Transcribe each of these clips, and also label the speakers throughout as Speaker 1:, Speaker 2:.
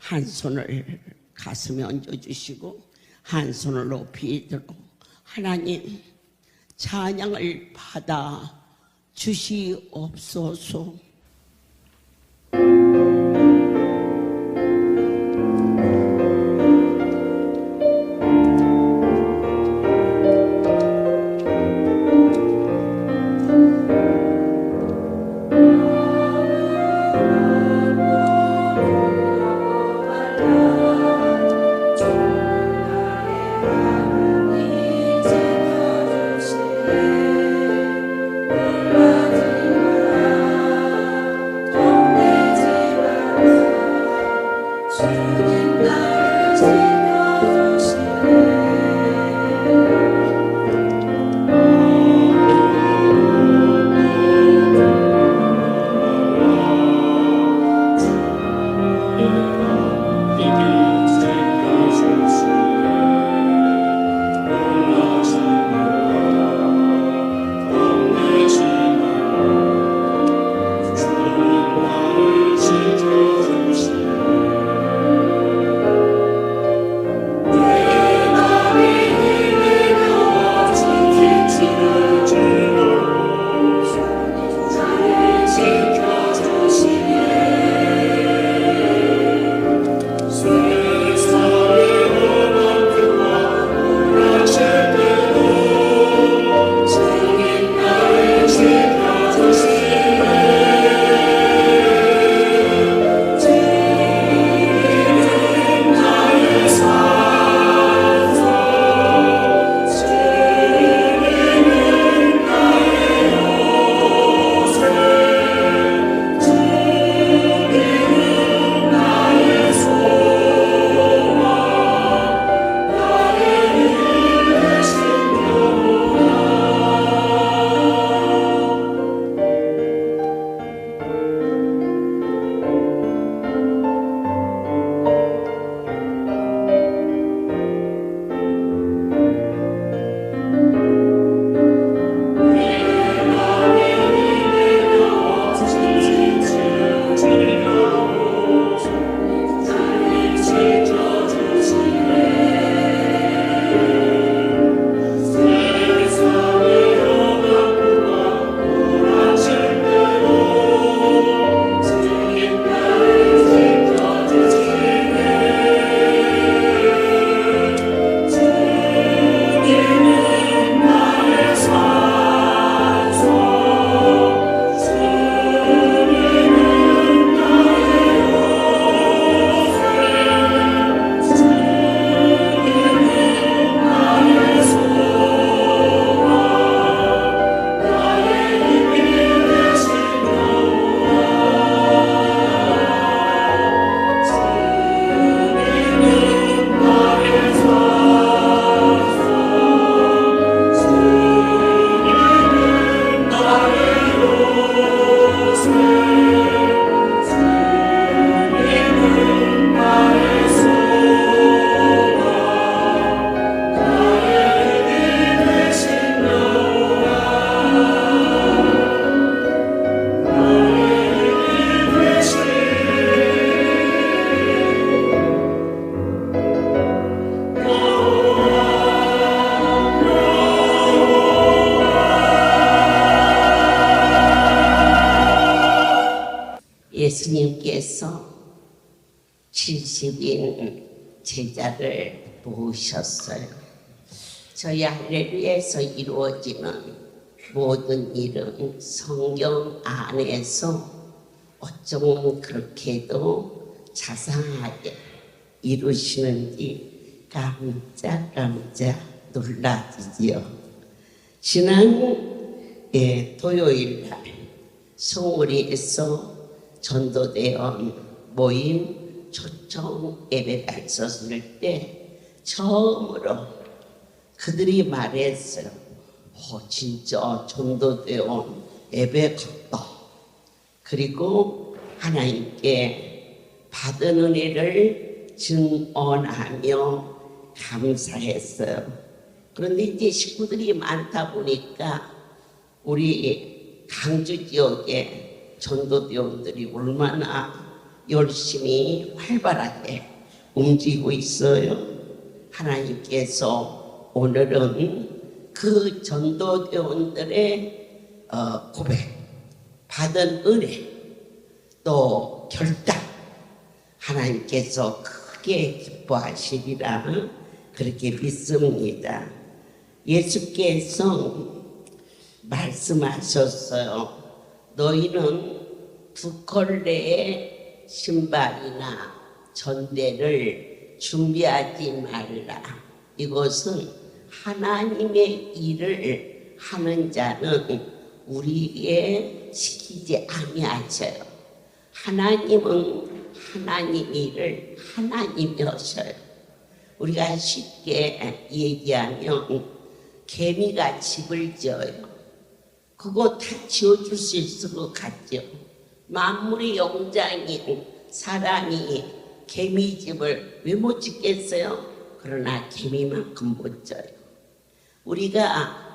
Speaker 1: 한 손을 가슴에 얹어주시고 한 손을 높이 들어 하나님 찬양을 받아 주시옵소서. 예수님께서 70인 제자를 모으셨어요. 저희 할렐루야에서 이루어지는 모든 일은 성경 안에서 어쩌면 그렇게도 자상하게 이루시는지 깜짝 놀라지요. 지난 토요일날 송우리에서 전도대원 모임 초청 예배가 있었을 때 처음으로 그들이 말했어요. 진짜 전도대원 예배 같다. 그리고 하나님께 받은 은혜를 증언하며 감사했어요. 그런데 이제 식구들이 많다 보니까 우리 강주 지역에 전도대원들이 얼마나 열심히 활발하게 움직이고 있어요. 하나님께서 오늘은 그 전도대원들의 고백, 받은 은혜, 또 결단, 하나님께서 크게 기뻐하시리라 그렇게 믿습니다. 예수께서 말씀하셨어요. 너희는 두 컬레의 신발이나 전대를 준비하지 말라. 이것은 하나님의 일을 하는 자는 우리에게 시키지 아니하셔요. 하나님은 하나님 일을 하나님이 하셔요. 우리가 쉽게 얘기하면 개미가 집을 지어요. 그거 다 지어줄 수 있을 것 같죠. 만물의 영장인 사람이 개미집을 왜 못 짓겠어요? 그러나 개미만큼 못 져요. 우리가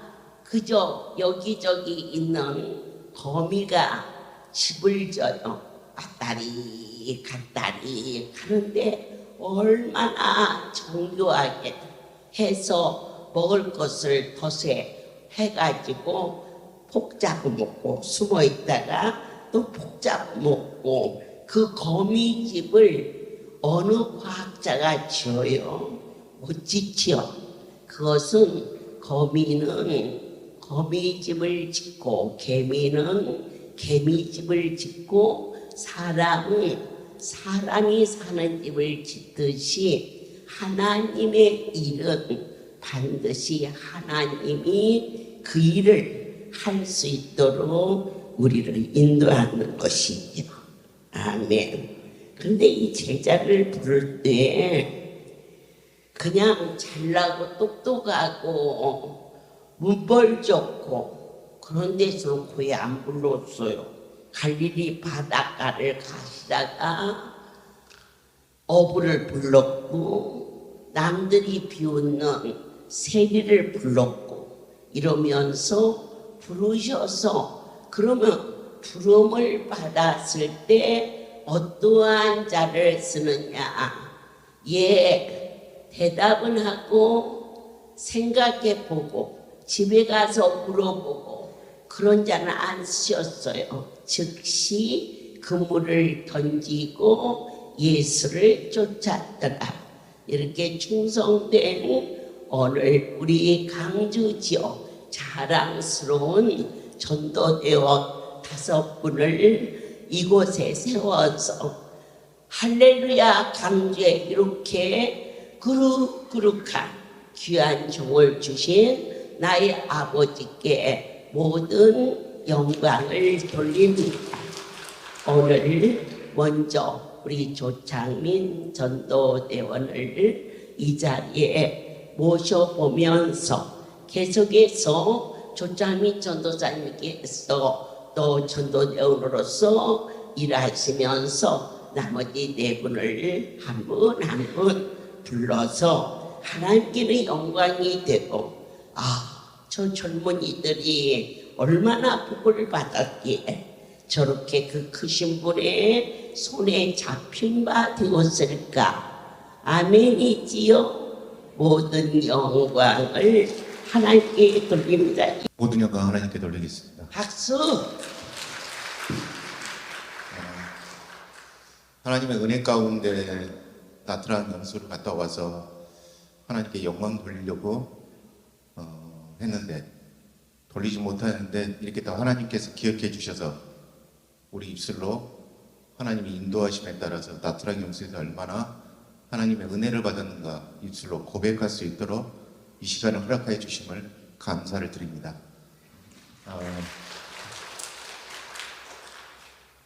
Speaker 1: 그저 여기저기 있는 거미가 집을 져요. 왔다리 갔다리 가는데 얼마나 정교하게 해서 먹을 것을 덫에 해가지고 폭 잡아먹고 숨어 있다가 또 폭 잡아먹고 그 거미집을 어느 과학자가 지어요? 못 짓지요. 그것은 거미는 거미집을 짓고 개미는 개미집을 짓고 사람은 사람이 사는 집을 짓듯이 하나님의 일은 반드시 하나님이 그 일을 할 수 있도록 우리를 인도하는 것이죠. 아멘. 그런데 이 제자를 부를 때 그냥 잘나고 똑똑하고 문벌 좋고 그런 데서는 거의 안 불렀어요. 갈릴리 바닷가를 가시다가 어부를 불렀고 남들이 비웃는 세리를 불렀고 이러면서 부르셔서 그러면 부름을 받았을 때 어떠한 자를 쓰느냐? 예, 대답은 하고 생각해보고 집에 가서 물어보고 그런 자는 안 쓰셨어요. 즉시 그물을 던지고 예수를 쫓았더라. 이렇게 충성된 오늘 우리 강주 지역 자랑스러운 전도대원 5분을 이곳에 세워서 할렐루야 강주에 이렇게 그룩그룩한 귀한 종을 주신 나의 아버지께 모든 영광을 돌립니다. 오늘 먼저 우리 조창민 전도대원을 이 자리에 모셔보면서 계속해서 조창민 전도사님께서 또 전도대원으로서 일하시면서 나머지 4분을 한 분 한 분 불러서 하나님께는 영광이 되고 저 젊은이들이 얼마나 복을 받았기에 저렇게 그 크신 분의 손에 잡힌 바 되었을까. 아멘이지요. 모든 영광을 하나님께 돌립니다.
Speaker 2: 모든 영광 하나님께 돌리겠습니다.
Speaker 1: 박수.
Speaker 2: 하나님의 은혜 가운데 나트랑 연수를 갔다 와서 하나님께 영광 돌리려고 했는데 돌리지 못하는데 이렇게 또 하나님께서 기억해 주셔서 우리 입술로 하나님이 인도하심에 따라서 나트랑 연수에서 얼마나 하나님의 은혜를 받았는가 입술로 고백할 수 있도록 이 시간을 허락해 주심을 감사를 드립니다.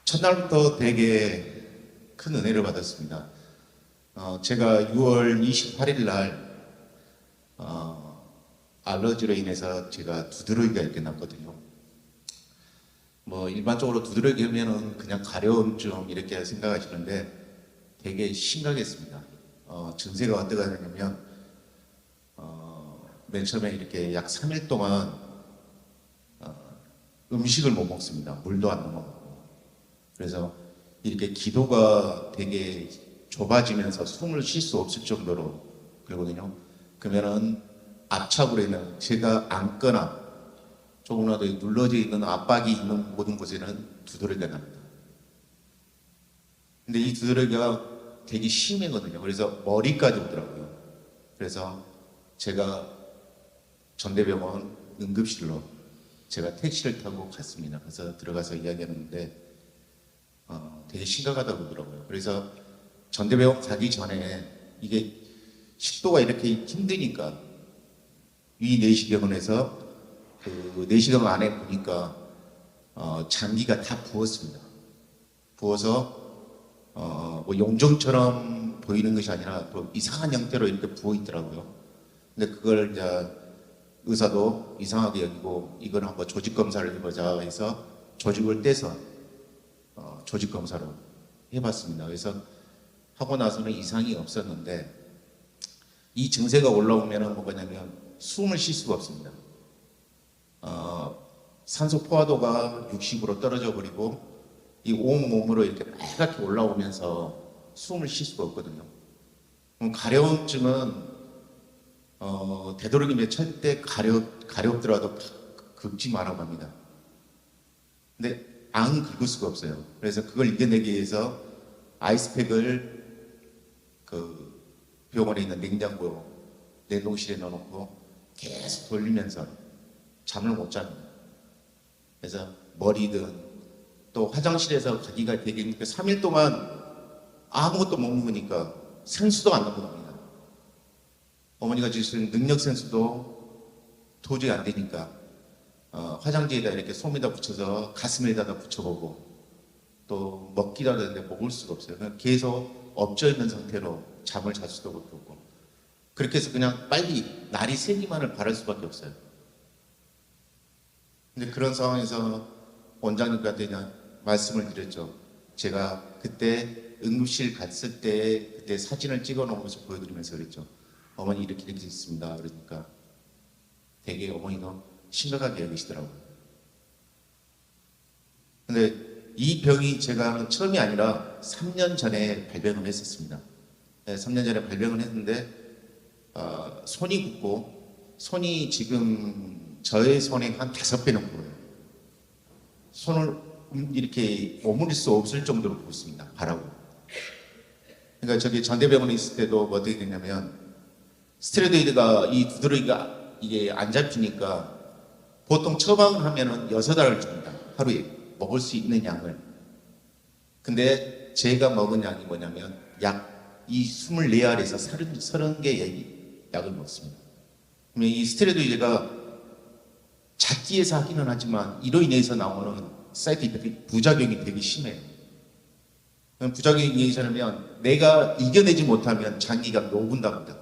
Speaker 2: 첫날부터 되게 큰 은혜를 받았습니다. 제가 6월 28일 날 알러지로 인해서 제가 두드러기가 이렇게 났거든요. 뭐 일반적으로 두드러기 하면은 그냥 가려움증 이렇게 생각하시는데 되게 심각했습니다. 증세가 어떻게 하냐면 맨 처음에 이렇게 약 3일 동안 음식을 못 먹습니다. 물도 안 넘어가고. 그래서 이렇게 기도가 되게 좁아지면서 숨을 쉴 수 없을 정도로 그러거든요. 그러면은 압착으로 인한 제가 앉거나 조금이라도 눌러져 있는 압박이 있는 모든 곳에는 두드러기가 납니다. 근데 이 두드러기가 되게 심하거든요. 그래서 머리까지 오더라고요. 그래서 제가 전대병원 응급실로 제가 택시를 타고 갔습니다. 그래서 들어가서 이야기했는데 되게 심각하다고 그러더라고요. 그래서 전대병원 가기 전에 이게 식도가 이렇게 힘드니까 위 내시경을 그 내시경 안에 보니까 장기가 다 부었습니다. 부어서 뭐 용종처럼 보이는 것이 아니라 또 이상한 형태로 이렇게 부어 있더라고요. 근데 그걸 이제 의사도 이상하게 여기고 이건 한번 조직 검사를 해보자 해서 조직을 떼서 조직 검사로 해봤습니다. 그래서 하고 나서는 이상이 없었는데 이 증세가 올라오면은 뭐냐면 숨을 쉴 수가 없습니다. 산소 포화도가 60으로 떨어져 버리고 이 온몸으로 이렇게 빨갛게 올라오면서 숨을 쉴 수가 없거든요. 그럼 가려움증은 되도록이면 절대 가렵더라도 긁지 말라고 합니다. 근데 안 긁을 수가 없어요. 그래서 그걸 이겨내기 위해서 아이스팩을 그 병원에 있는 냉동실에 넣어놓고 계속 돌리면서 잠을 못 잡니다. 그래서 머리든 또 화장실에서 가기가 되게 힘드니까 3일 동안 아무것도 못 먹으니까 생수도 안 넘어갑니다. 어머니가 주신 능력생수도 도저히 안 되니까 화장지에다 이렇게 솜에다 붙여서 가슴에다 붙여보고 또 먹기도 하는데 먹을 수가 없어요. 그냥 계속 엎져 있는 상태로 잠을 잘 수도 못하고 그렇게 해서 그냥 빨리 날이 새기만을 바랄 수밖에 없어요. 근데 그런 상황에서 원장님한테 그냥 말씀을 드렸죠. 제가 그때 응급실 갔을 때 그때 사진을 찍어 놓은 것을 보여드리면서 그랬죠. 어머니 이렇게 있습니다. 그러니까 되게 어머니도 심각하게 여기시더라고요. 근데 이 병이 제가 처음이 아니라 3년 전에 발병을 했었습니다. 네, 3년 전에 발병을 했는데 손이 붓고 손이 지금 저의 손에 한 5배는 부어요. 손을 이렇게 오므릴 수 없을 정도로 붓습니다. 바라고. 그러니까 저기 전대병원에 있을 때도 뭐 어떻게 되냐면 스테로이드가 이 두드러기가 이게 안 잡히니까 보통 처방을 하면은 6알을 줍니다. 하루에 먹을 수 있는 양을. 근데 제가 먹은 양이 뭐냐면 이 24알에서 30개의 약을 먹습니다. 그러면 이 스테로이드가 작기에서 하기는 하지만 이로 인해서 나오는 사이드 이펙트 부작용이 되게 심해요. 부작용이 예전이면 내가 이겨내지 못하면 장기가 녹은다고 합니다.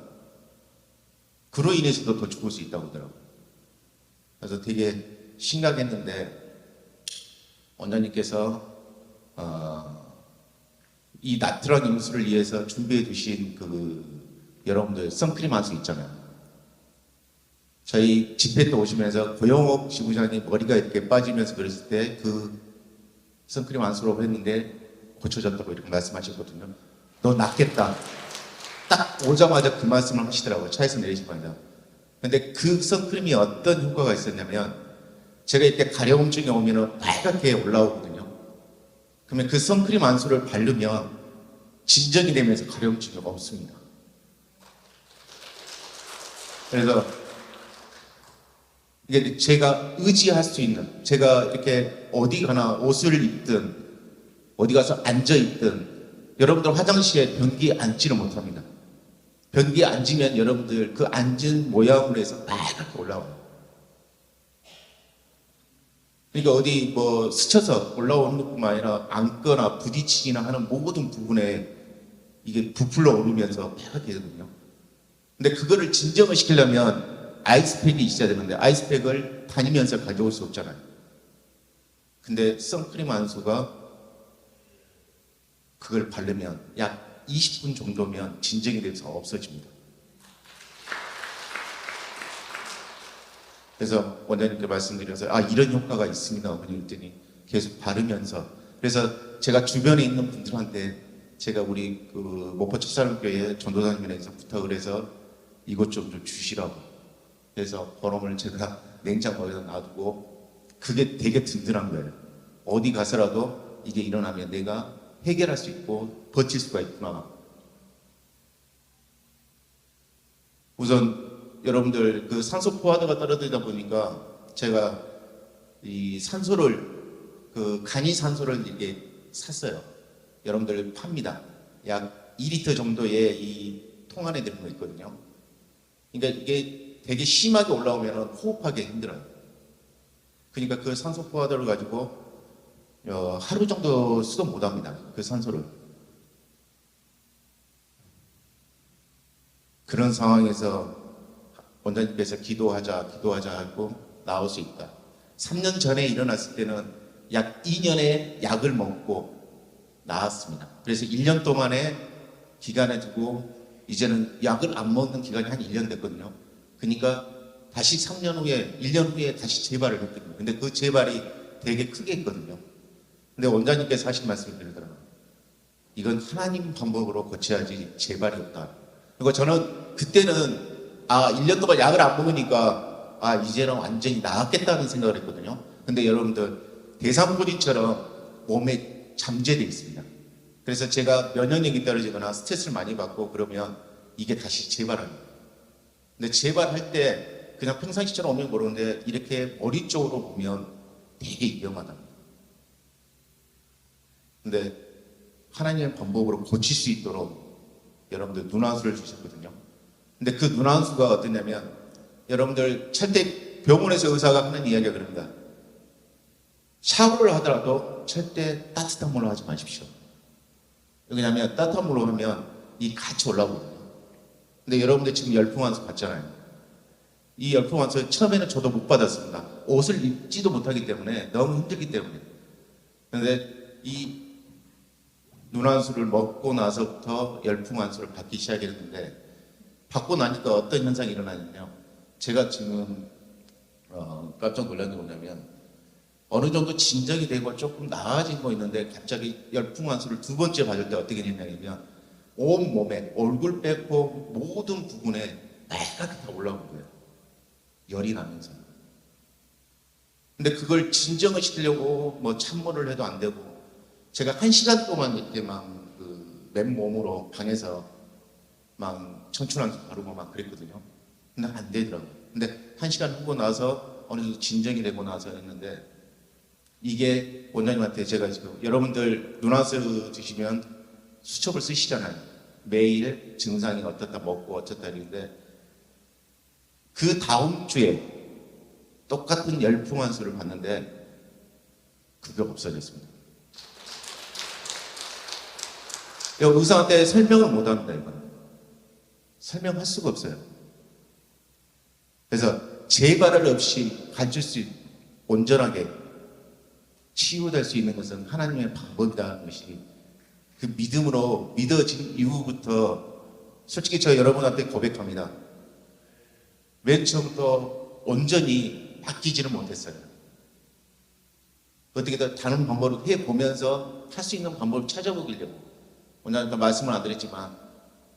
Speaker 2: 그로 인해서도 더 죽을 수 있다고 하더라고요. 그래서 되게 심각했는데 원장님께서 이 나트랑 임수를 위해서 준비해 두신 여러분들 선크림 한 수 있잖아요. 저희 집회 때 오시면서 고영옥 지부장님 머리가 이렇게 빠지면서 그랬을 때 그 선크림 안 수로 했는데 고쳐졌다고 이렇게 말씀하셨거든요. 너 낫겠다. 딱 오자마자 그 말씀을 하시더라고요. 차에서 내리시자마자. 근데 그 선크림이 어떤 효과가 있었냐면 제가 이렇게 가려움증이 오면 빨갛게 올라오거든요. 그러면 그 선크림 안수를 바르면 진정이 되면서 가려움증이 없습니다. 그래서 이게 제가 의지할 수 있는, 제가 이렇게 어디 가나 옷을 입든 어디 가서 앉아 있든 여러분들 화장실에 변기에 앉지를 못합니다. 변기에 앉으면 여러분들 그 앉은 모양으로 해서 빨갛게 올라와요. 그러니까 어디 뭐 스쳐서 올라오는 것뿐만 아니라 앉거나 부딪히기나 하는 모든 부분에 이게 부풀러 오르면서 빨갛게 되거든요. 근데 그거를 진정을 시키려면 아이스팩이 있어야 되는데 아이스팩을 다니면서 가져올 수 없잖아요. 근데 선크림 안수가 그걸 바르면 약 20분 정도면 진정이 돼서 없어집니다. 그래서 원장님께 말씀드려서 이런 효과가 있습니다. 어머니 그랬더니 계속 바르면서 그래서 제가 주변에 있는 분들한테 제가 우리 그 목포 첫사랑교회 전도사님에서 부탁을 해서 이것 좀 주시라고. 그래서 번호를 제가 냉장고에다 놔두고 그게 되게 든든한 거예요. 어디 가서라도 이게 일어나면 내가 해결할 수 있고 버틸 수가 있구나. 우선 여러분들 그 산소 포화도가 떨어지다 보니까 제가 이 산소를 그 간이 산소를 이렇게 샀어요. 여러분들 팝니다. 약 2리터 정도의 이 통 안에 들은 거 있거든요. 그러니까 이게 되게 심하게 올라오면 호흡하기 힘들어요. 그러니까 그 산소 포화도를 가지고 하루 정도 수도 못 합니다. 그 산소를. 그런 상황에서 원장님께서 기도하자 하고 나올 수 있다. 3년 전에 일어났을 때는 약 2년의 약을 먹고 나았습니다. 그래서 1년 동안의 기간에 두고 이제는 약을 안 먹는 기간이 한 1년 됐거든요. 그러니까 다시 3년 후에, 1년 후에 다시 재발을 했거든요. 근데 그 재발이 되게 크게 했거든요. 근데 원장님께서 하신 말씀을 드리더라고요. 이건 하나님 방법으로 고쳐야지 재발이 없다. 그리고 저는 그때는 1년 동안 약을 안 먹으니까 이제는 완전히 나았겠다는 생각을 했거든요. 근데 여러분들 대상포진처럼 몸에 잠재되어 있습니다. 그래서 제가 면역력이 떨어지거나 스트레스를 많이 받고 그러면 이게 다시 재발합니다. 근데 재발할 때 그냥 평상시처럼 오면 모르는데 이렇게 머리 쪽으로 보면 되게 위험하답니다. 근데 하나님의 방법으로 고칠 수 있도록 여러분들 눈안수를 주셨거든요. 근데 그 눈안수가 어떠냐면 여러분들 절대 병원에서 의사가 하는 이야기가 그럽니다. 샤워를 하더라도 절대 따뜻한 물로 하지 마십시오. 왜냐하면 따뜻한 물로 하면 이 같이 올라오거든요. 근데 여러분들 지금 열풍안수 받잖아요. 이 열풍안수 처음에는 저도 못 받았습니다. 옷을 입지도 못하기 때문에 너무 힘들기 때문에. 그런데 이 눈안수를 먹고 나서부터 열풍안수를 받기 시작했는데 받고 나니까 어떤 현상이 일어나냐면요. 제가 지금 깜짝 놀란 게 뭐냐면 어느 정도 진정이 되고 조금 나아진 거 있는데 갑자기 열풍안수를 두 번째 받을 때 어떻게 됐냐면 온 몸에 얼굴 빼고 모든 부분에 빨갛게 다 올라온 거예요. 열이 나면서. 근데 그걸 진정을 시키려고 뭐 찬물을 해도 안 되고 제가 1시간 동안 이렇게 막 그 맨몸으로 방에서 막 천춘환수 바르고 막 그랬거든요. 근데 안 되더라고요. 근데 1시간 후고 나서 어느 정도 진정이 되고 나서 했는데 이게 원장님한테 제가 지금 여러분들 눈안수 드시면 수첩을 쓰시잖아요. 매일 증상이 어떻다 먹고 어쩌다 이러는데 그 다음 주에 똑같은 열풍안수를 받는데 그게 없어졌습니다. 의사한테 설명을 못 합니다, 이건. 설명할 수가 없어요. 그래서 재발을 없이 가질 수 온전하게 치유될 수 있는 것은 하나님의 방법이라는 것이 그 믿음으로 믿어진 이후부터 솔직히 저 여러분한테 고백합니다. 맨 처음부터 온전히 바뀌지는 못했어요. 어떻게든 다른 방법을 해보면서 할 수 있는 방법을 찾아보려고 오늘 말씀을 안 드렸지만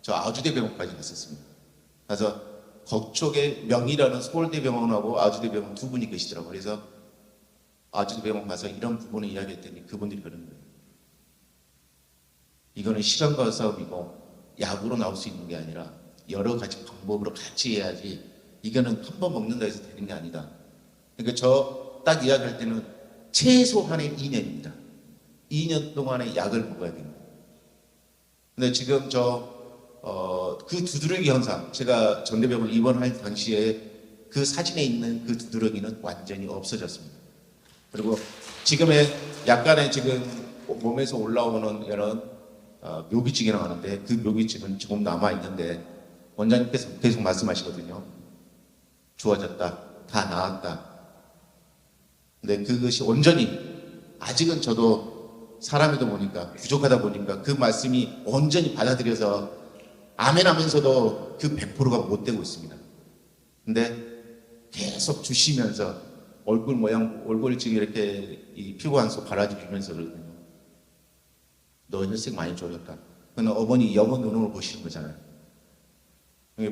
Speaker 2: 저 아주대병원까지 갔었습니다. 그래서 거쪽에 명이라는 서울대병원하고 아주대병원 두 분이 계시더라고요. 그래서 아주대병원 가서 이런 부분을 이야기했더니 그분들이 그러는 거예요. 이거는 시간과 싸움이고 약으로 나올 수 있는 게 아니라 여러 가지 방법으로 같이 해야지 이거는 한 번 먹는다 해서 되는 게 아니다. 그러니까 저 딱 이야기할 때는 최소한의 2년입니다. 2년 동안의 약을 먹어야 됩니다. 근데 지금 그 두드러기 현상, 제가 전대병원 입원할 당시에 그 사진에 있는 그 두드러기는 완전히 없어졌습니다. 그리고 지금의 약간의 지금 몸에서 올라오는 이런 묘기증이 나오는데 그 묘기증은 조금 남아있는데 원장님께서 계속 말씀하시거든요. 좋아졌다, 다 나았다. 근데 그것이 온전히 아직은 저도 사람이다 보니까 부족하다 보니까 그 말씀이 온전히 받아들여서 아멘 하면서도 그 100%가 못 되고 있습니다. 근데 계속 주시면서 얼굴 모양, 얼굴 지금 이렇게 이 피부 한속 바라주면서 그러거든요. 너 혈색 많이 졸였다. 그건 어머니 영혼 눈으로 보시는 거잖아요.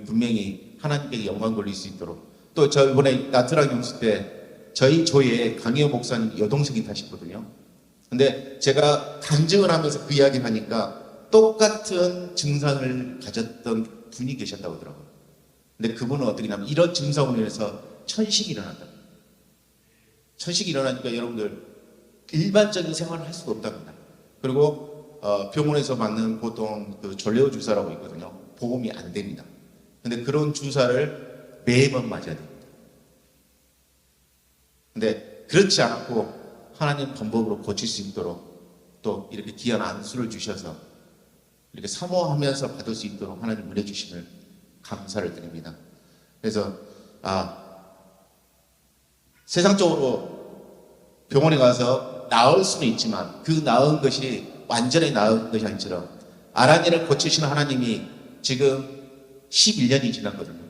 Speaker 2: 분명히 하나님께 영광 돌릴 수 있도록. 또 저 이번에 나트랑 영수 때 저희 조에 강희호 목사님 여동생이 타셨거든요. 근데 제가 간증을 하면서 그 이야기를 하니까 똑같은 증상을 가졌던 분이 계셨다고 하더라고요. 근데 그분은 어떻게 하냐면 이런 증상으로 인해서 천식이 일어난다. 천식이 일어나니까 여러분들 일반적인 생활을 할 수가 없답니다. 그리고 병원에서 맞는 보통 그 졸레오 주사라고 있거든요. 보험이 안 됩니다. 근데 그런 주사를 매번 맞아야 됩니다. 근데 그렇지 않고 하나님 방법으로 고칠 수 있도록 또 이렇게 귀한 안수를 주셔서 이렇게 사모하면서 받을 수 있도록 하나님 은혜 주심을 감사를 드립니다. 그래서 세상적으로 병원에 가서 나을 수는 있지만 그 나은 것이 완전히 나은 것이 아니처럼 아란이를 고치시는 하나님이 지금 11년이 지났거든요.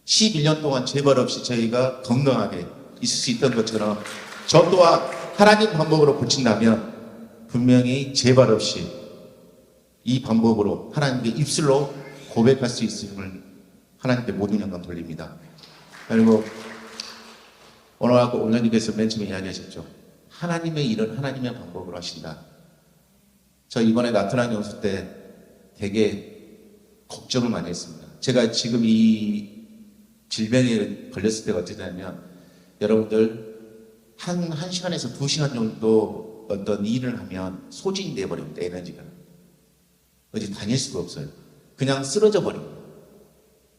Speaker 2: 11년 동안 재발 없이 저희가 건강하게 있을 수 있던 것처럼 저 또한 하나님 방법으로 고친다면 분명히 재발 없이 이 방법으로 하나님께 입술로 고백할 수 있음을 하나님께 모든 영광 돌립니다. 그리고 오늘 아까 원장님께서 맨 처음에 이야기하셨죠. 하나님의 일은 하나님의 방법으로 하신다. 저 이번에 나트랑 연수 때 되게 걱정을 많이 했습니다. 제가 지금 이 질병에 걸렸을 때가 어떠냐면 여러분들 한 시간에서 2시간 정도 어떤 일을 하면 소진이 돼버립니다. 에너지가. 어디 다닐 수가 없어요. 그냥 쓰러져 버립니다.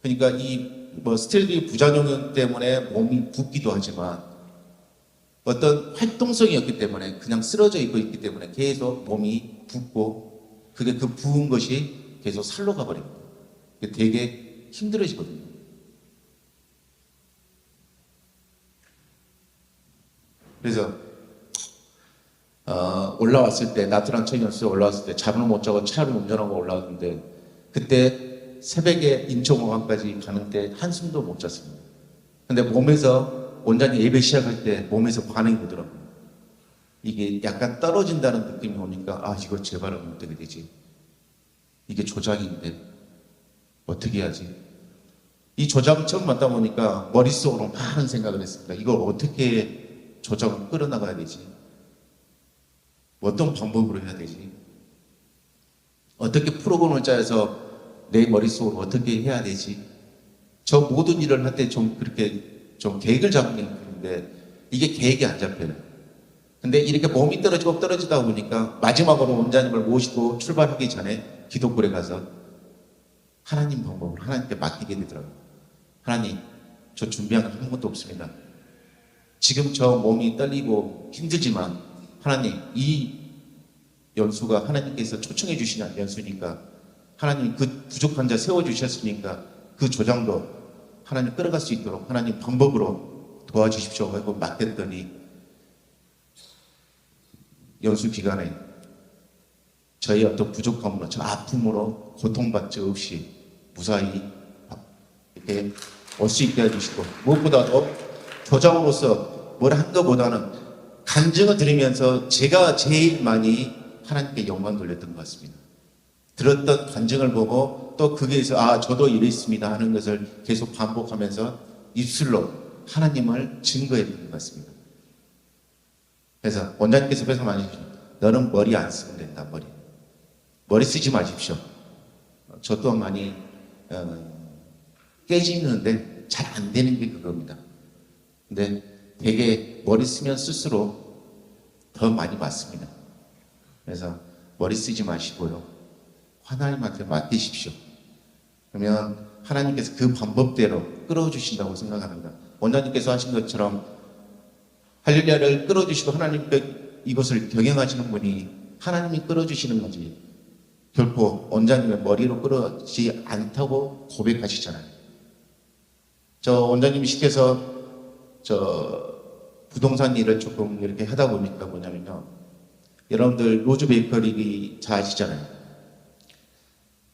Speaker 2: 그러니까 이 스테로이드 부작용 때문에 몸이 붓기도 하지만 어떤 활동성이 없기 때문에 그냥 쓰러져 있고 있기 때문에 계속 몸이 붓고 그게 그 부은 것이 계속 살로 가버립니다. 되게 힘들어지거든요. 그래서 올라왔을 때 나트랑 청년수에 올라왔을 때 잠을 못 자고 차를 운전하고 올라왔는데 그때 새벽에 인천공항까지 가는데 한숨도 못 잤습니다. 근데 몸에서 원장님 예배 시작할 때 몸에서 반응이 오더라고요. 이게 약간 떨어진다는 느낌이 오니까 이거 재발은 어떻게 되지? 이게 조작인데 어떻게 해야지? 이 조작을 처음 맡다 보니까 머릿속으로 많은 생각을 했습니다. 이걸 어떻게 조작을 끌어나가야 되지? 어떤 방법으로 해야 되지? 어떻게 프로그램을 짜서 내 머릿속으로 어떻게 해야 되지? 저 모든 일을 할 때 좀 그렇게 좀 계획을 잡는 게 있는데 이게 계획이 안 잡혀요. 근데 이렇게 몸이 떨어지다 보니까 마지막으로 원장님을 모시고 출발하기 전에 기도굴에 가서 하나님 방법으로 하나님께 맡기게 되더라고요. 하나님, 저 준비한 거 아무것도 없습니다. 지금 저 몸이 떨리고 힘들지만 하나님, 이 연수가 하나님께서 초청해 주신 연수니까 하나님 그 부족한 자 세워주셨으니까 그 조장도 하나님 끌어갈 수 있도록 하나님 방법으로 도와주십시오 하고 맡겼더니 연수 기간에 저희 어떤 부족함으로 저 아픔으로 고통받지 없이 무사히 이렇게 올 수 있게 해주시고 무엇보다도 조장으로서 뭘 한 것보다는 간증을 드리면서 제가 제일 많이 하나님께 영광 돌렸던 것 같습니다. 들었던 간증을 보고 또 거기에서 저도 이랬습니다 하는 것을 계속 반복하면서 입술로 하나님을 증거했던 것 같습니다. 그래서 원장님께서 말씀하십시오. 너는 머리 안 쓰면 된다. 머리 쓰지 마십시오. 저 또한 많이 깨지는데 잘 안 되는 게 그겁니다. 근데 되게 머리 쓰면 쓸수록 더 많이 맞습니다. 그래서 머리 쓰지 마시고요. 하나님한테 맡기십시오. 그러면 하나님께서 그 방법대로 끌어주신다고 생각합니다. 원장님께서 하신 것처럼 할렐루야를 끌어주시고 하나님께 이것을 경영하시는 분이 하나님이 끌어주시는 거지 결코 원장님의 머리로 끌어지 않다고 고백하시잖아요. 저 원장님이 시켜서 저 부동산 일을 조금 이렇게 하다 보니까 뭐냐면요. 여러분들 로즈 베이커리 잘 아시잖아요.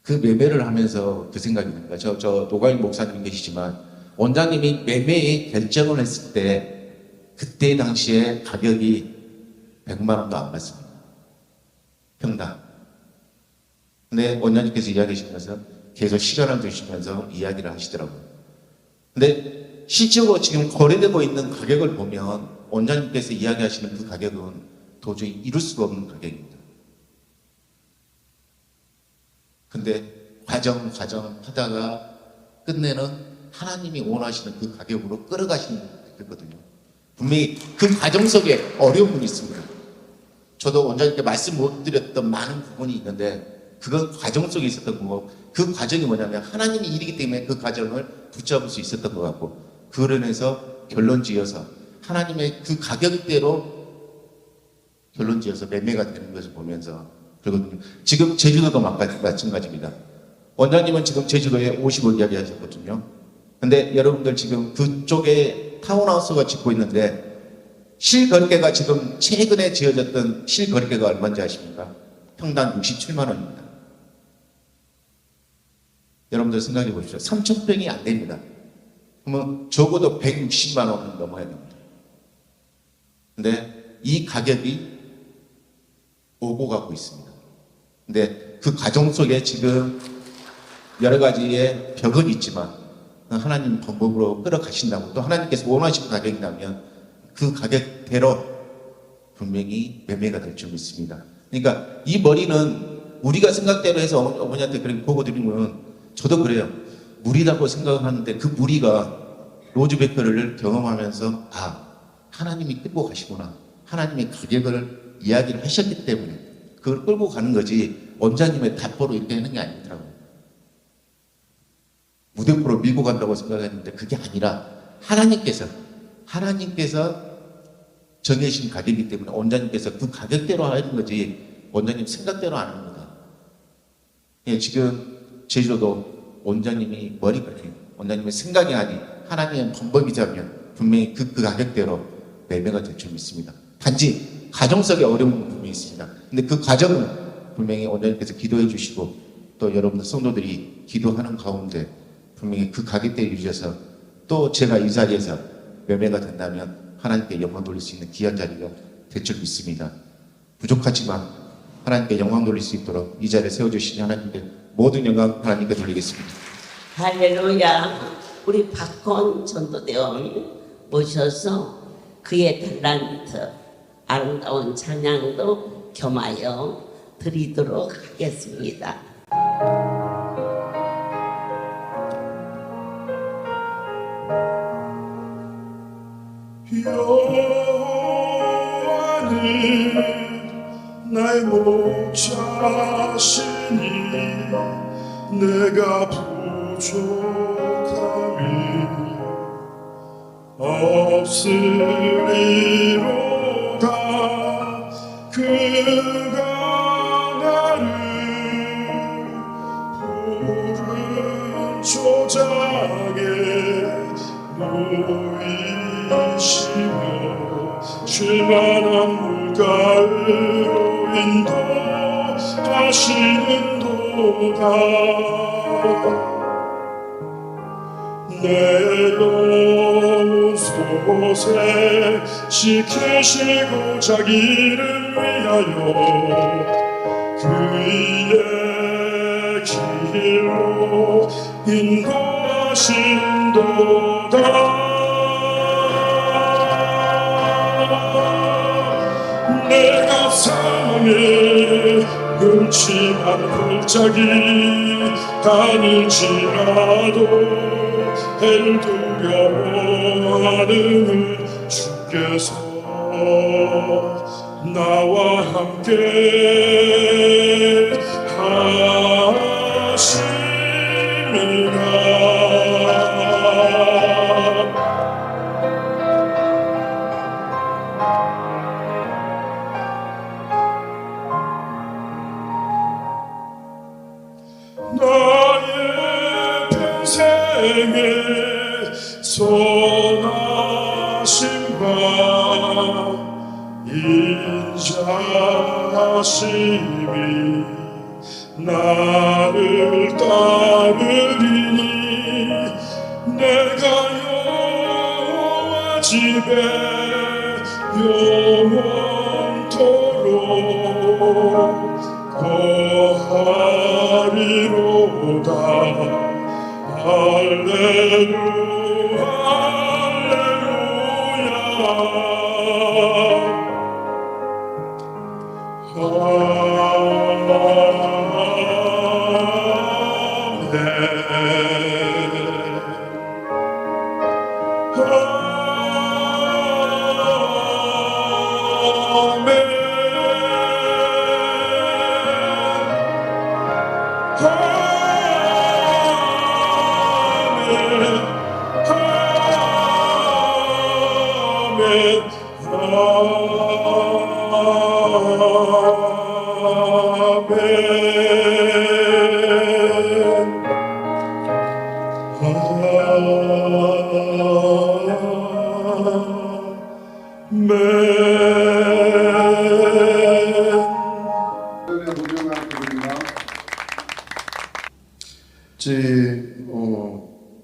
Speaker 2: 그 매매를 하면서 그 생각이 듭니다. 저 노가인 목사님 계시지만 원장님이 매매에 결정을 했을 때 그때 당시에 가격이 100만 원도 안 받습니다. 평당. 근데 원장님께서 이야기하시면서 계속 시간을 두시면서 이야기를 하시더라고요. 근데 실제로 지금 거래되고 있는 가격을 보면 원장님께서 이야기하시는 그 가격은 도저히 이룰 수가 없는 가격입니다. 근데 과정 하다가 끝내는 하나님이 원하시는 그 가격으로 끌어가시는 거거든요. 분명히 그 과정 속에 어려움이 있습니다. 저도 원장님께 말씀 못 드렸던 많은 부분이 있는데 그건 과정 속에 있었던 거고, 그 과정이 뭐냐면 하나님이 일이기 때문에 그 과정을 붙잡을 수 있었던 것 같고, 그로 인해서 결론 지어서 하나님의 그 가격대로 결론 지어서 매매가 되는 것을 보면서 그러거든요. 지금 제주도도 마찬가지입니다. 원장님은 지금 제주도에 50을 이야기하셨거든요. 근데 여러분들 지금 그쪽에 타운하우스가 짓고 있는데 실거래가 지금 최근에 지어졌던 실거래가 얼마인지 아십니까? 평당 67만 원입니다. 여러분들 생각해 보십시오. 3,000평이 안 됩니다. 그러면 적어도 160만 원은 넘어야 됩니다. 근데 이 가격이 오고 가고 있습니다. 근데 그 과정 속에 지금 여러 가지의 벽은 있지만 하나님 방법으로 끌어가신다고, 또 하나님께서 원하시는 가격이라면 그 가격대로 분명히 매매가 될 줄 믿습니다. 그러니까 이 머리는 우리가 생각대로 해서 어머니한테 그렇게 보고 드리면 저도 그래요. 무리라고 생각을 하는데 그 무리가 로즈베커를 경험하면서 하나님이 끌고 가시구나, 하나님의 가격을 이야기를 하셨기 때문에 그걸 끌고 가는 거지 원장님의 답보로 이렇게 하는 게 아니더라고요. 무대포로 밀고 간다고 생각했는데 그게 아니라 하나님께서 정해진 가격이기 때문에 원장님께서 그 가격대로 하는 거지 원장님 생각대로 안 합니다. 예, 지금 제주도도 원장님이 머리가 아니에요. 원장님의 생각이 아닌 하나님의 방법이자면 분명히 그 가격대로 매매가 될 줄 믿습니다. 단지 과정 속에 어려움은 분명히 있습니다. 근데 그 과정은 분명히 원장님께서 기도해 주시고 또 여러분들 성도들이 기도하는 가운데 분명히 그 가격대에 이르셔서 또 제가 이 자리에서 매매가 된다면 하나님께 영광 돌릴 수 있는 귀한 자리가 될 줄 믿습니다. 부족하지만 하나님께 영광 돌릴 수 있도록 이 자리에 세워주시니 하나님께 모든 영광 하나님께 돌리겠습니다.
Speaker 1: 할렐루야. 우리 박건 전도대원 모셔서 그의 달란트 아름다운 찬양도 겸하여 드리도록 하겠습니다.
Speaker 3: 여호와는 나의 목자시니 내가 부족함이 없으리로다. 그가 나를 푸른 초장에 놓이시며 쉴만한 물가로 인도하시는도다. 내 영혼 솟에 지키시고 자기를 위하여 그의 길로 인도하신도다. 내가 사망의 음침한 골짜기 다닐지라도 해를 두려워하는 주께서 나와 함께 하심이라. 나의 평생에 선하심과 인자하심이 나를 따르리니 내가 여호와 집에 영원토록 하리로다. 할렐루야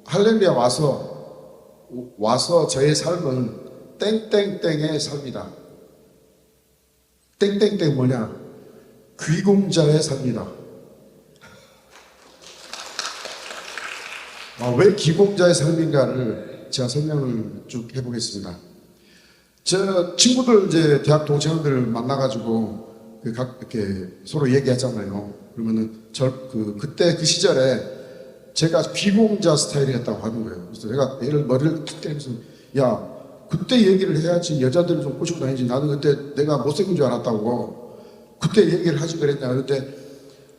Speaker 4: 할렐루야 와서 저의 삶은 땡땡땡의 삶이다. 땡땡땡 뭐냐? 귀공자의 삶이다. 왜 귀공자의 삶인가를 제가 설명을 쭉 해보겠습니다. 저 친구들 이제 대학 동창들 만나가지고 이렇게 서로 얘기하잖아요. 그러면은 그때 그 시절에 제가 귀공자 스타일이었다고 하는 거예요. 그래서 내가 머리를 탁 때리면서 야 그때 얘기를 해야지 여자들을 좀 꼬시고 다니지. 나는 그때 내가 못생긴 줄 알았다고 그때 얘기를 하지 그랬냐. 그때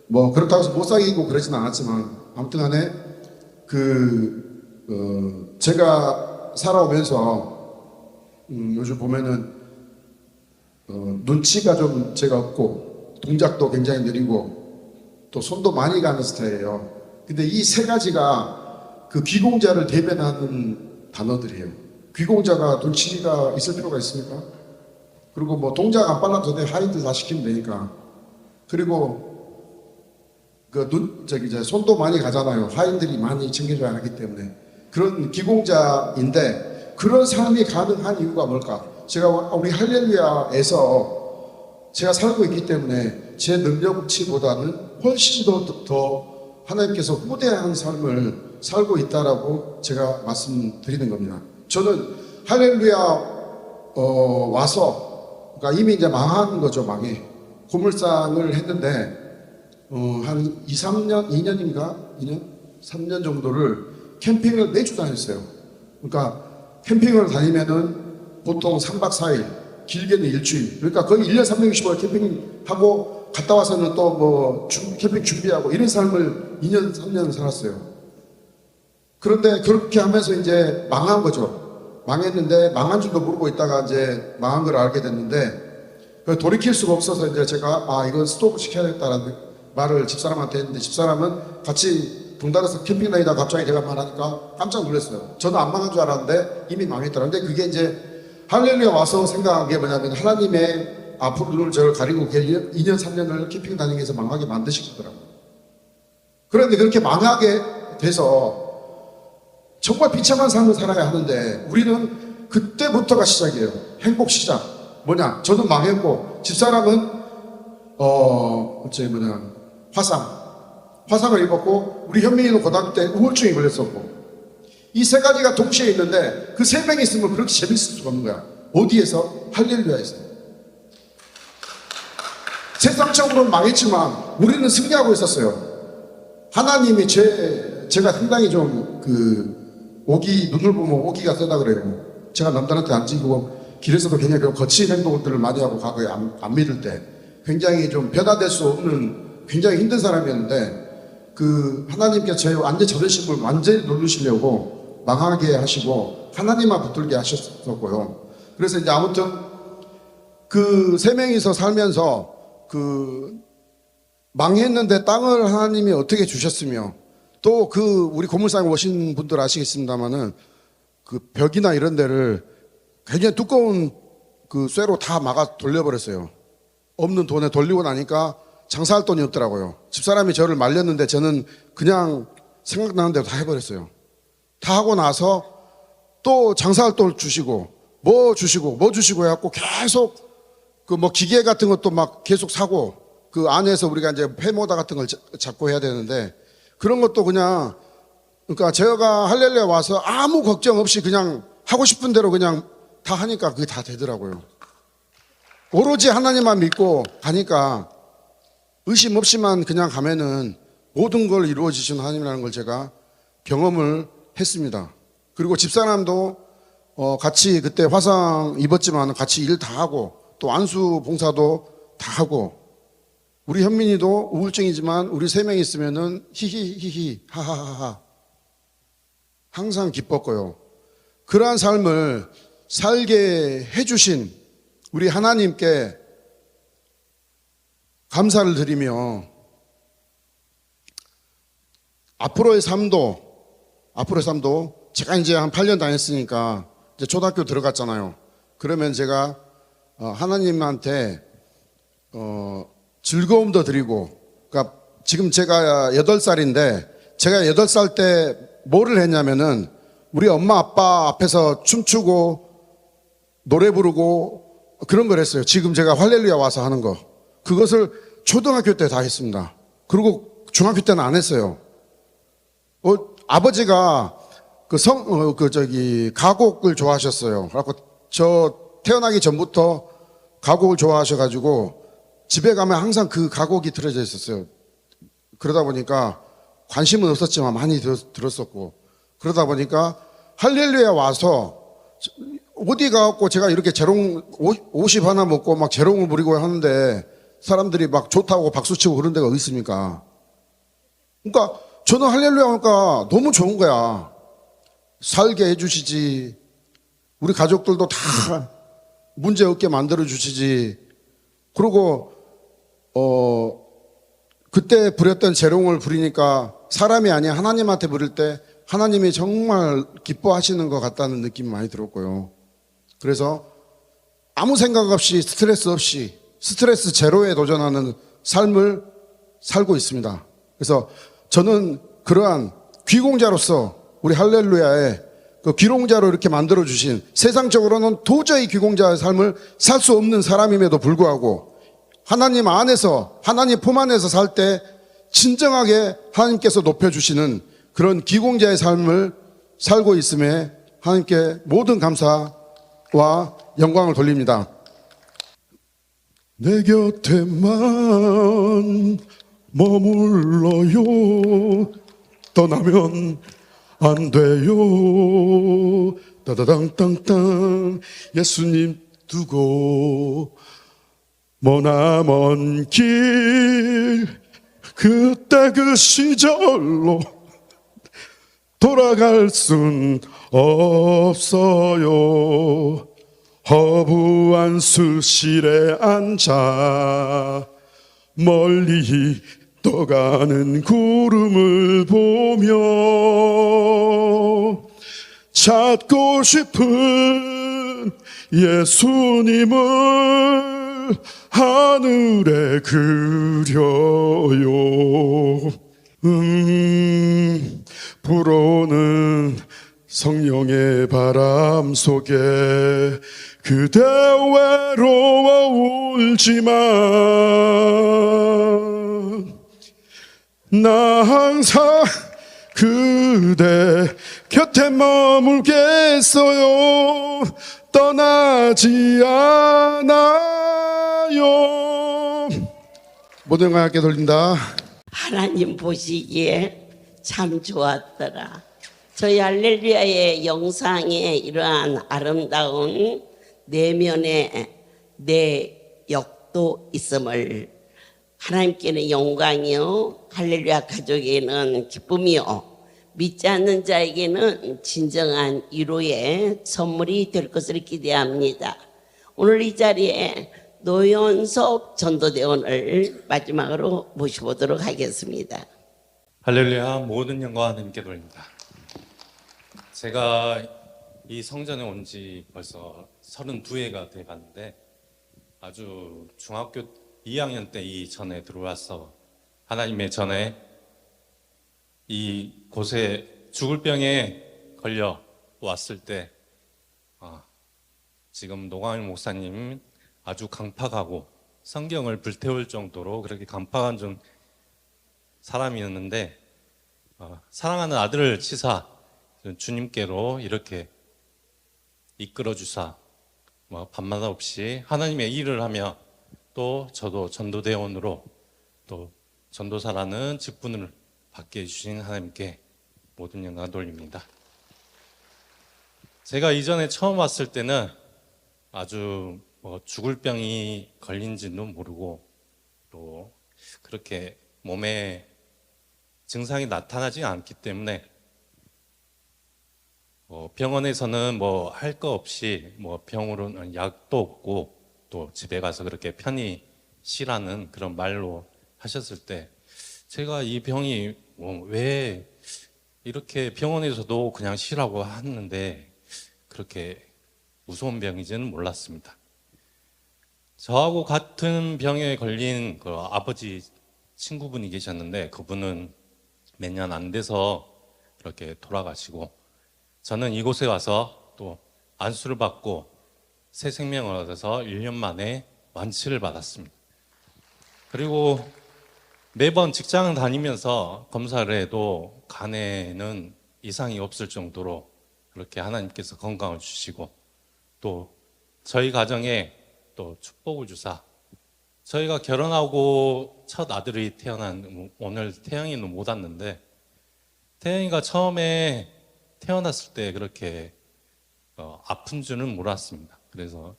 Speaker 4: 뭐 그렇다고 해서 못 사귀고 그러진 않았지만 아무튼 간에 제가 살아오면서 요즘 보면은 눈치가 좀 제가 없고 동작도 굉장히 느리고 또 손도 많이 가는 스타일이에요. 근데 이 세 가지가 그 귀공자를 대변하는 단어들이에요. 귀공자가 눈치가 있을 필요가 있습니까? 그리고 뭐 동작 안 빨라도 돼. 하이드 다 시키면 되니까. 그리고 손도 많이 가잖아요. 하인들이 많이 챙겨줘야 하기 때문에. 그런 귀공자인데 그런 삶이 가능한 이유가 뭘까? 제가 우리 할렐루야에서 제가 살고 있기 때문에 제 능력치보다는 훨씬 더 하나님께서 후대한 삶을 살고 있다라고 제가 말씀드리는 겁니다. 저는 할렐루야 와서 그러니까 이미 이제 망한 거죠. 망해. 고물상을 했는데 한 3년 정도를 캠핑을 매주 다녔어요. 그러니까 캠핑을 다니면은 보통 3박 4일, 길게는 일주일. 그러니까 거의 1년 365일 캠핑하고 갔다 와서는 또 뭐 캠핑 준비하고 이런 삶을 2년, 3년 살았어요. 그런데 그렇게 하면서 이제 망한 거죠. 망했는데 망한 줄도 모르고 있다가 이제 망한 걸 알게 됐는데 돌이킬 수가 없어서 이제 제가 이건 스톱을 시켜야겠다라는 말을 집사람한테 했는데 집사람은 같이 분달아서 캠핑 다니다 갑자기 제가 말하니까 깜짝 놀랐어요. 저는 안 망한 줄 알았는데 이미 망했더라고요. 근데 그게 이제 할렐루야 와서 생각한 게 뭐냐면 하나님의 앞으로 눈을 저를 가리고 2년 3년을 캠핑 다니기 위해서 망하게 만드시더라고요. 그런데 그렇게 망하게 돼서 정말 비참한 삶을 살아야 하는데 우리는 그때부터가 시작이에요. 행복 시작. 뭐냐? 저는 망했고 집사람은 화상을 입었고 우리 현민이는 고등학교 때 우울증이 걸렸었고 이 세 가지가 동시에 있는데 그 세 명이 있으면 그렇게 재밌을 수가 없는 거야. 어디에서? 할렐루야에서. 세상적으로는 망했지만 우리는 승리하고 있었어요. 하나님이 제가 상당히 좀 눈을 보면 오기가 세다 그래요. 제가 남들한테 안 지고 길에서도 굉장히 거친 행동들을 많이 하고 과거에 안 믿을 때 굉장히 좀 변화될 수 없는 굉장히 힘든 사람이었는데 하나님께서 제 완전 자존심을 완전히 누르시려고 망하게 하시고 하나님만 붙들게 하셨었고요. 그래서 이제 아무튼 그 세 명이서 살면서 망했는데 땅을 하나님이 어떻게 주셨으며 또 우리 고물상에 오신 분들 아시겠습니다만은 벽이나 이런 데를 굉장히 두꺼운 쇠로 다 막아 돌려버렸어요. 없는 돈에 돌리고 나니까 장사할 돈이 없더라고요. 집사람이 저를 말렸는데 저는 그냥 생각나는 대로 다 해버렸어요. 다 하고 나서 또 장사할 돈을 주시고 뭐 주시고 해갖고 계속 기계 같은 것도 막 계속 사고 그 안에서 우리가 이제 회모다 같은 걸 잡고 해야 되는데 그런 것도 그냥 그러니까 제가 할렐루야 와서 아무 걱정 없이 그냥 하고 싶은 대로 그냥 다 하니까 그게 다 되더라고요. 오로지 하나님만 믿고 가니까 의심 없이만 그냥 가면은 모든 걸 이루어지시는 하나님이라는 걸 제가 경험을 했습니다. 그리고 집사람도 같이 그때 화상 입었지만 같이 일 다 하고 또 안수 봉사도 다 하고 우리 현민이도 우울증이지만 우리 3명 있으면은 히히히히 하하하하 항상 기뻤고요. 그러한 삶을 살게 해주신 우리 하나님께 감사를 드리며 앞으로의 삶도 제가 이제 한 8년 다녔으니까 이제 초등학교 들어갔잖아요. 그러면 제가 하나님한테 즐거움도 드리고, 그러니까 지금 제가 8살인데 제가 8살 때 뭐를 했냐면은 우리 엄마 아빠 앞에서 춤추고 노래 부르고 그런 걸 했어요. 지금 제가 할렐루야 와서 하는 거. 그것을 초등학교 때 다 했습니다. 그리고 중학교 때는 안 했어요. 아버지가 가곡을 좋아하셨어요. 그래갖고 저 태어나기 전부터 가곡을 좋아하셔가지고 집에 가면 항상 그 가곡이 틀어져 있었어요. 그러다 보니까 관심은 없었지만 많이 들었었고, 그러다 보니까 할렐루야 와서 어디 가갖고 제가 이렇게 재롱 50 하나 먹고 막 재롱을 부리고 하는데 사람들이 막 좋다고 박수치고 그런 데가 어디 있습니까? 그러니까 저는 할렐루야 오니까 너무 좋은 거야. 살게 해주시지, 우리 가족들도 다 문제 없게 만들어 주시지. 그리고 그때 부렸던 재롱을 부리니까 사람이 아니야 하나님한테 부릴 때 하나님이 정말 기뻐하시는 것 같다는 느낌이 많이 들었고요. 그래서 아무 생각 없이 스트레스 제로에 도전하는 삶을 살고 있습니다. 그래서 저는 그러한 귀공자로서 우리 할렐루야의 그 귀공자로 이렇게 만들어주신, 세상적으로는 도저히 귀공자의 삶을 살 수 없는 사람임에도 불구하고 하나님 안에서, 하나님 품 안에서 살 때 진정하게 하나님께서 높여주시는 그런 귀공자의 삶을 살고 있음에 하나님께 모든 감사와 영광을 돌립니다. 내 곁에만 머물러요. 떠나면 안 돼요. 따다당땅땅 예수님 두고 머나먼 길 그때 그 시절로 돌아갈 순 없어요. 허브한 수실에 앉아 멀리 떠가는 구름을 보며 찾고 싶은 예수님을 하늘에 그려요. 불어오는 성령의 바람 속에 그대 외로워 울지만 나 항상 그대 곁에 머물겠어요. 떠나지 않아요. 모든 걸 함께 돌린다.
Speaker 1: 하나님 보시기에 참 좋았더라. 저희 할렐루야의 영상에 이러한 아름다운 내면의 내역도 있음을, 하나님께는 영광이요 할렐루야 가족에게는 기쁨이요 믿지 않는 자에게는 진정한 위로의 선물이 될 것을 기대합니다. 오늘 이 자리에 노현석 전도대원을 마지막으로 모셔보도록 하겠습니다.
Speaker 5: 할렐루야, 모든 영광 하나님께 돌립니다. 제가 이 성전에 온 지 벌써 32회가 돼 봤는데 아주 중학교 2학년 때 이 전에 들어와서 하나님의 전에 이 곳에 죽을 병에 걸려 왔을 때 지금 노광일 목사님 아주 강팍하고 성경을 불태울 정도로 그렇게 간파한 좀 사람이었는데 사랑하는 아들을 치사 주님께로 이렇게 이끌어 주사 밤마다 없이 하나님의 일을 하며 또 저도 전도대원으로 또 전도사라는 직분을 받게 해주신 하나님께 모든 영광 돌립니다. 제가 이전에 처음 왔을 때는 아주 죽을 병이 걸린지도 모르고 또 그렇게 몸에 증상이 나타나지 않기 때문에 병원에서는 할 거 없이 병으로는 약도 없고 또 집에 가서 그렇게 편히 쉬라는 그런 말로 하셨을 때 제가 이 병이 왜 이렇게 병원에서도 그냥 쉬라고 하는데 그렇게 무서운 병인지는 몰랐습니다. 저하고 같은 병에 걸린 그 아버지 친구분이 계셨는데 그분은 몇 년 안 돼서 그렇게 돌아가시고 저는 이곳에 와서 또 안수를 받고 새 생명을 얻어서 1년 만에 완치를 받았습니다. 그리고 매번 직장 다니면서 검사를 해도 간에는 이상이 없을 정도로 그렇게 하나님께서 건강을 주시고 또 저희 가정에 또 축복을 주사 저희가 결혼하고 첫 아들이 태어난 오늘 태영이는 못 왔는데 태영이가 처음에 태어났을 때 그렇게 아픈 줄은 몰랐습니다. 그래서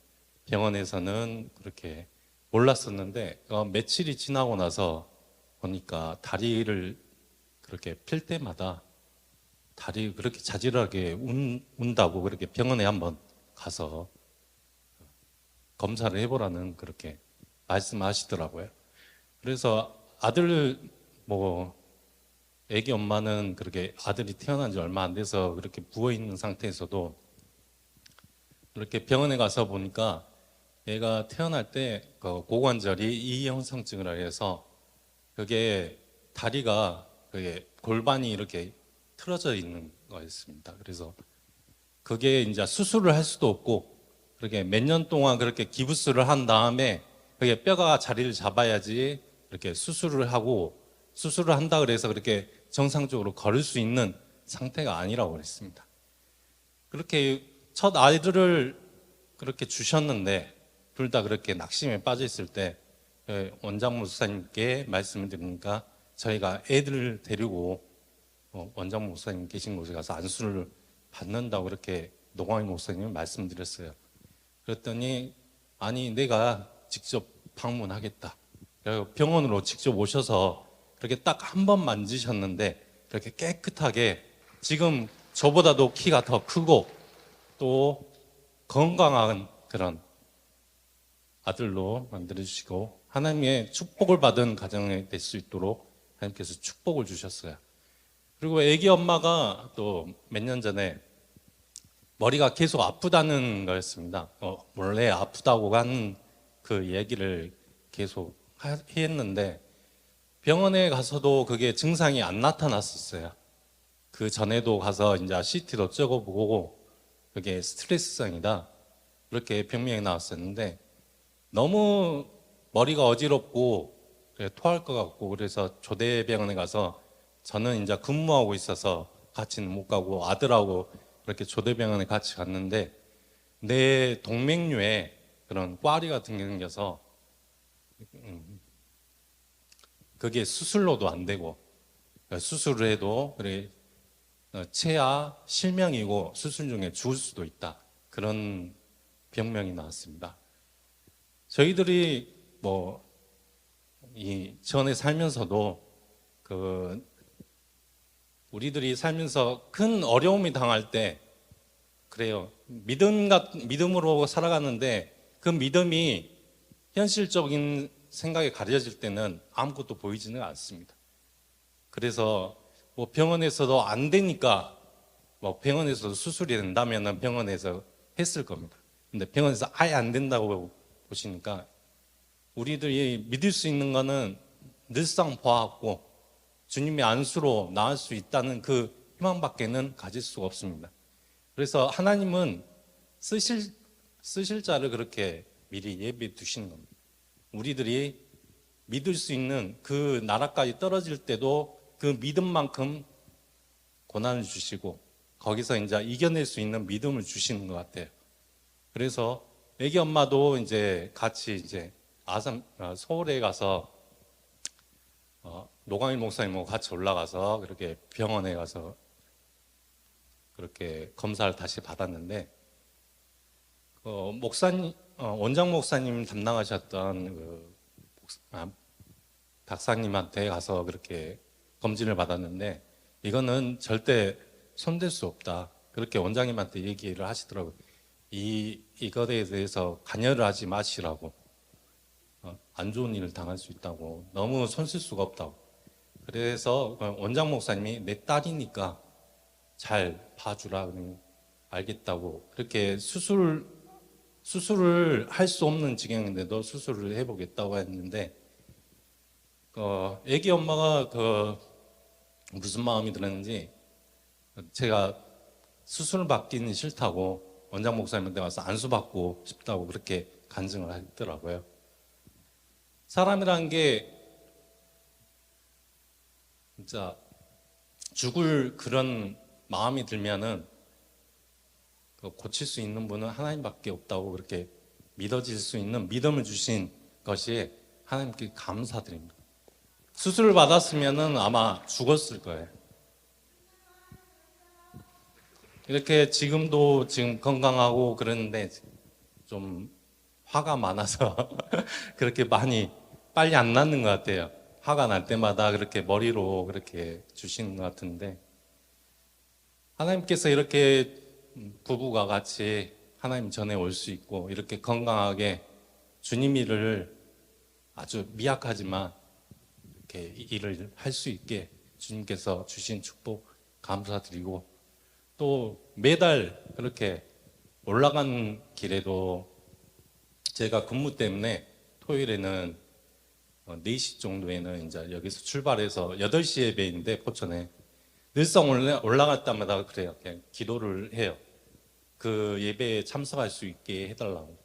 Speaker 5: 병원에서는 그렇게 몰랐었는데 며칠이 지나고 나서 보니까 다리를 그렇게 필 때마다 다리 그렇게 자질하게 운다고 그렇게 병원에 한번 가서 검사를 해보라는 그렇게 말씀하시더라고요. 그래서 아들 애기 엄마는 그렇게 아들이 태어난 지 얼마 안 돼서 그렇게 부어 있는 상태에서도 그렇게 병원에 가서 보니까 얘가 태어날 때 고관절이 이형성증을 해서 그게 다리가 그게 골반이 이렇게 틀어져 있는 거였습니다. 그래서 그게 이제 수술을 할 수도 없고 그렇게 몇 년 동안 그렇게 기부스를 한 다음에 그게 뼈가 자리를 잡아야지 이렇게 수술을 하고 수술을 한다 그래서 그렇게 정상적으로 걸을 수 있는 상태가 아니라고 그랬습니다. 그렇게 첫 아이들을 그렇게 주셨는데 둘 다 그렇게 낙심에 빠져 있을 때 원장 목사님께 말씀을 드리니까 저희가 애들을 데리고 원장 목사님 계신 곳에 가서 안수를 받는다고 그렇게 노광희 목사님을 말씀드렸어요. 그랬더니 아니 내가 직접 방문하겠다. 병원으로 직접 오셔서 그렇게 딱 한 번 만지셨는데 그렇게 깨끗하게 지금 저보다도 키가 더 크고 또 건강한 그런 아들로 만들어주시고 하나님의 축복을 받은 가정이 될 수 있도록 하나님께서 축복을 주셨어요. 그리고 애기 엄마가 또 몇 년 전에 머리가 계속 아프다는 거였습니다. 원래 아프다고 한 그 얘기를 계속 했는데 병원에 가서도 그게 증상이 안 나타났었어요. 그 전에도 가서 이제 CT도 찍어보고 그게 스트레스성이다 그렇게 병명이 나왔었는데 너무 머리가 어지럽고 토할 것 같고 그래서 조대병원에 가서 저는 이제 근무하고 있어서 같이는 못 가고 아들하고 그렇게 조대병원에 같이 갔는데 내 동맥류에 그런 꽈리 같은 게 생겨서 그게 수술로도 안 되고 수술을 해도 그래 체하 실명이고 수술 중에 죽을 수도 있다 그런 병명이 나왔습니다. 저희들이 이 전에 살면서도 우리들이 살면서 큰 어려움이 당할 때 그래요. 믿음으로 살아가는데 그 믿음이 현실적인 생각에 가려질 때는 아무것도 보이지는 않습니다. 그래서 병원에서도 안 되니까 병원에서 수술이 된다면 병원에서 했을 겁니다. 근데 병원에서 아예 안 된다고 보시니까 우리들이 믿을 수 있는 거는 늘상 보았고 주님의 안수로 나을 수 있다는 그 희망밖에는 가질 수가 없습니다. 그래서 하나님은 쓰실 자를 그렇게 미리 예비해 두시는 겁니다. 우리들이 믿을 수 있는 그 나라까지 떨어질 때도 그 믿음만큼 고난을 주시고 거기서 이제 이겨낼 수 있는 믿음을 주시는 것 같아요. 그래서 애기 엄마도 이제 같이 이제 서울에 가서 노광일 목사님하고 같이 올라가서 그렇게 병원에 가서 그렇게 검사를 다시 받았는데 목사님 원장 목사님 담당하셨던 박사님한테 가서 그렇게 검진을 받았는데 이거는 절대 손댈 수 없다. 그렇게 원장님한테 얘기를 하시더라고요. 이것에 대해서 관여를 하지 마시라고. 안 좋은 일을 당할 수 있다고. 너무 손 쓸 수가 없다고. 그래서 원장 목사님이 내 딸이니까 잘 봐주라. 그러면 알겠다고. 그렇게 수술을 할 수 없는 지경인데도 수술을 해보겠다고 했는데 애기 엄마가 무슨 마음이 들었는지 제가 수술을 받기는 싫다고 원장 목사님한테 와서 안수 받고 싶다고 그렇게 간증을 하더라고요. 사람이란 게 진짜 죽을 그런 마음이 들면은 고칠 수 있는 분은 하나님밖에 없다고 그렇게 믿어질 수 있는 믿음을 주신 것이 하나님께 감사드립니다. 수술을 받았으면은 아마 죽었을 거예요. 이렇게 지금 건강하고 그러는데 좀 화가 많아서 그렇게 많이 빨리 안 낫는 것 같아요. 화가 날 때마다 그렇게 머리로 그렇게 주시는 것 같은데 하나님께서 이렇게 부부가 같이 하나님 전에 올 수 있고 이렇게 건강하게 주님 일을 아주 미약하지만 이렇게 일을 할 수 있게 주님께서 주신 축복 감사드리고 또 매달 그렇게 올라간 길에도 제가 근무 때문에 토요일에는 4시 정도에는 이제 여기서 출발해서 8시 예배인데 포천에 늘상 올라갈 때마다 그래요. 그냥 기도를 해요. 그 예배에 참석할 수 있게 해달라고.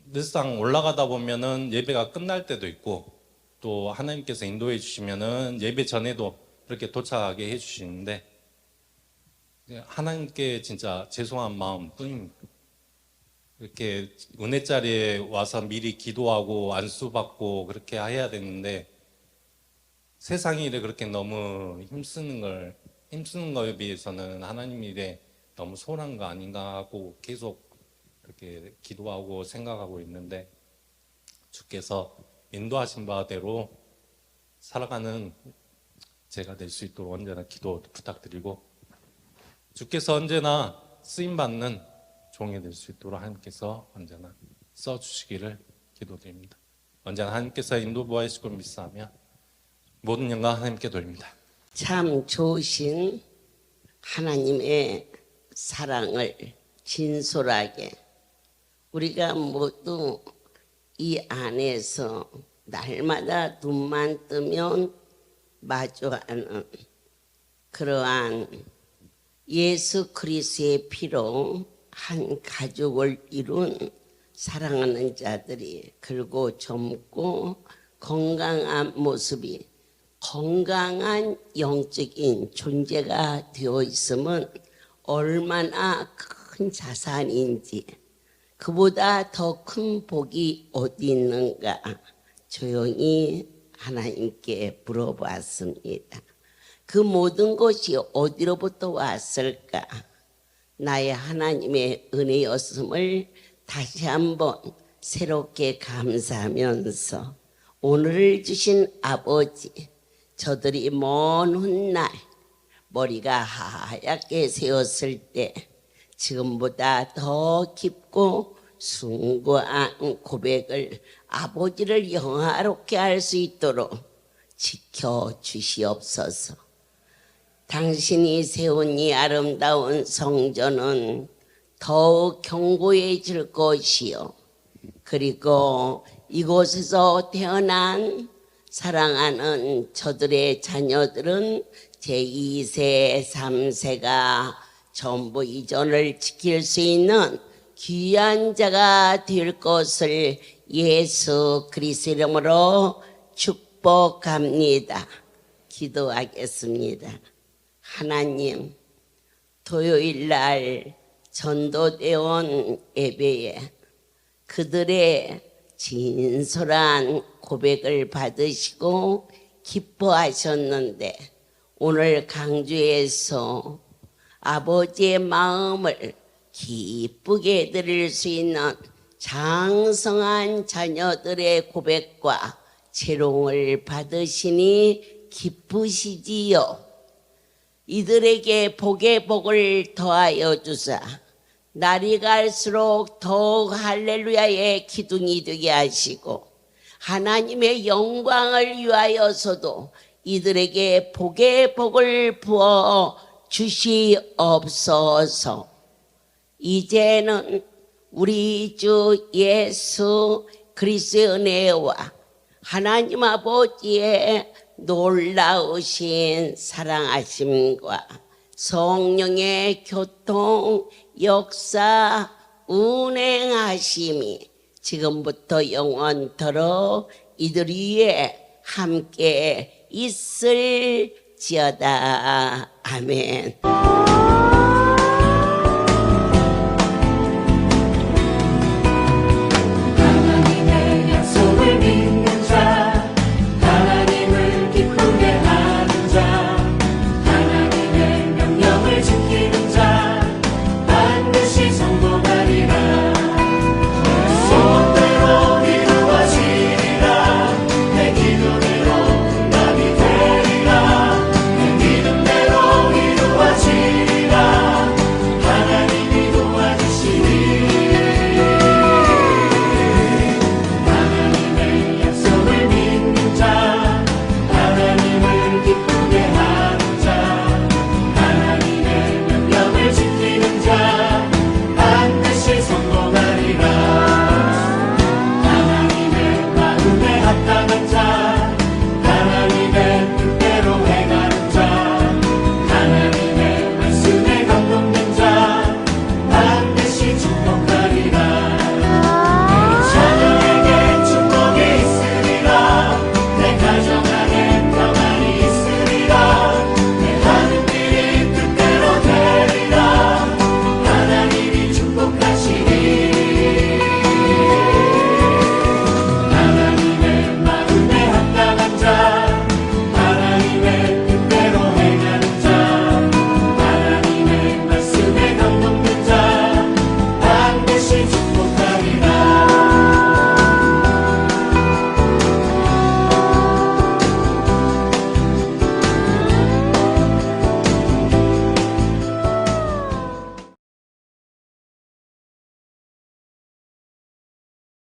Speaker 5: 늘상 올라가다 보면은 예배가 끝날 때도 있고 또 하나님께서 인도해 주시면은 예배 전에도 그렇게 도착하게 해주시는데 하나님께 진짜 죄송한 마음 뿐입니다. 이렇게 은혜 자리에 와서 미리 기도하고 안수받고 그렇게 해야 되는데 세상 일에 그렇게 너무 힘쓰는 거에 비해서는 하나님 일에 너무 소홀한 거 아닌가 하고 계속 그렇게 기도하고 생각하고 있는데 주께서 인도하신 바대로 살아가는 제가 될 수 있도록 언제나 기도 부탁드리고 주께서 언제나 쓰임받는 종이 될 수 있도록 하나님께서 언제나 써주시기를 기도드립니다. 언제나 하나님께서 인도 보호하실 걸 믿사하며 모든 영광 하나님께 돌립니다.
Speaker 1: 참 좋으신 하나님의 사랑을 진솔하게 우리가 모두 이 안에서 날마다 눈만 뜨면 마주하는 그러한 예수 그리스도의 피로 한 가족을 이룬 사랑하는 자들이 긁고 젊고 건강한 모습이 건강한 영적인 존재가 되어 있으면 얼마나 큰 자산인지 그보다 더 큰 복이 어디 있는가 조용히 하나님께 물어봤습니다. 그 모든 것이 어디로부터 왔을까? 나의 하나님의 은혜였음을 다시 한번 새롭게 감사하면서 오늘을 주신 아버지, 저들이 먼 훗날 머리가 하얗게 새었을 때 지금보다 더 깊고 숭고한 고백을 아버지를 영화롭게 할 수 있도록 지켜주시옵소서. 당신이 세운 이 아름다운 성전은 더욱 견고해질 것이요. 그리고 이곳에서 태어난 사랑하는 저들의 자녀들은 제2세, 3세가 전부 이전을 지킬 수 있는 귀한 자가 될 것을 예수 그리스도 이름으로 축복합니다. 기도하겠습니다. 하나님, 토요일 날 전도대원 예배에 그들의 진솔한 고백을 받으시고 기뻐하셨는데 오늘 강주에서 아버지의 마음을 기쁘게 드릴 수 있는 장성한 자녀들의 고백과 재롱을 받으시니 기쁘시지요. 이들에게 복의 복을 더하여 주사 날이 갈수록 더욱 할렐루야의 기둥이 되게 하시고 하나님의 영광을 위하여서도 이들에게 복의 복을 부어 주시옵소서. 이제는 우리 주 예수 그리스도의 은혜와 하나님 아버지의 놀라우신 사랑하심과 성령의 교통 역사 운행하심이 지금부터 영원토록 이들 위에 함께 있을지어다. 아멘.